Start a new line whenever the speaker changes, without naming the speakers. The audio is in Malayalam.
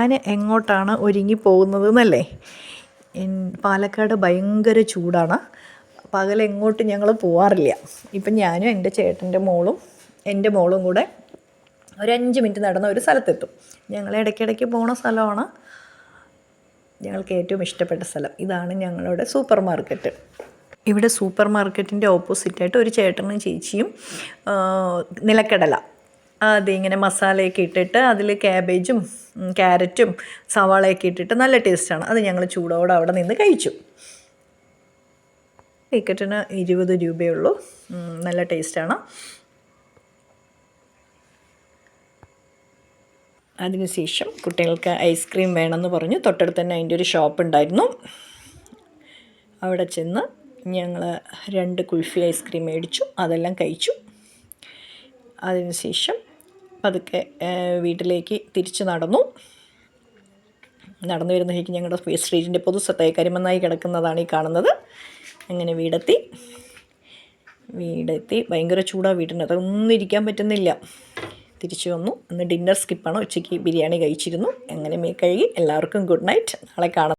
ഞാൻ എങ്ങോട്ടാണ് ഒരുങ്ങി പോകുന്നത് എന്നല്ലേ. പാലക്കാട് ഭയങ്കര ചൂടാണ്. പകലെങ്ങോട്ടും ഞങ്ങൾ പോവാറില്ല. ഇപ്പം ഞാനും എൻ്റെ മോളും കൂടെ ഒരു 5 മിനിറ്റ് നടന്ന ഒരു സ്ഥലത്തെത്തും. ഞങ്ങൾ ഇടയ്ക്കിടയ്ക്ക് പോണ സ്ഥലമാണ്. ഞങ്ങൾക്ക് ഏറ്റവും ഇഷ്ടപ്പെട്ട സ്ഥലം ഇതാണ്, ഞങ്ങളുടെ സൂപ്പർ മാർക്കറ്റ്. ഇവിടെ സൂപ്പർ മാർക്കറ്റിൻ്റെ ഓപ്പോസിറ്റായിട്ട് ഒരു ചേട്ടനും ചേച്ചിയും നിലക്കടല അതിങ്ങനെ മസാലയൊക്കെ ഇട്ടിട്ട് അതിൽ ക്യാബേജും ക്യാരറ്റും സവാളയൊക്കെ ഇട്ടിട്ട് നല്ല ടേസ്റ്റാണ്. അത് ഞങ്ങൾ ചൂടോടെ അവിടെ നിന്ന് കഴിച്ചു. ടിക്കറ്റിന് 20 രൂപയേ ഉള്ളൂ. നല്ല ടേസ്റ്റാണ്. അതിനുശേഷം കുട്ടികൾക്ക് ഐസ്ക്രീം വേണമെന്ന് പറഞ്ഞു. തൊട്ടടുത്ത് തന്നെ അതിൻ്റെ ഒരു ഷോപ്പ് ഉണ്ടായിരുന്നു. അവിടെ ചെന്ന് ഞങ്ങൾ 2 കുൽഫി ഐസ്ക്രീം മേടിച്ചു. അതെല്ലാം കഴിച്ചു. അതിനുശേഷം പതുക്കെ വീട്ടിലേക്ക് തിരിച്ച് നടന്നു വരുന്നതിലേക്ക് ഞങ്ങളുടെ സ്ട്രീറ്റിൻ്റെ പൊതുസ്ഥലത്തായി കരിമണ്ണായി കിടക്കുന്നതാണ് ഈ കാണുന്നത്. അങ്ങനെ വീടെത്തി. ഭയങ്കര ചൂടാണ് വീട്ടിനകത്ത്, ഒന്നും ഇരിക്കാൻ പറ്റുന്നില്ല. തിരിച്ചു വന്നു. അന്ന് ഡിന്നർ സ്കിപ്പാണ്. ഉച്ചയ്ക്ക് ബിരിയാണി കഴിച്ചിരുന്നു. അങ്ങനെ കഴുകി എല്ലാവർക്കും ഗുഡ് നൈറ്റ്. നാളെ കാണാം.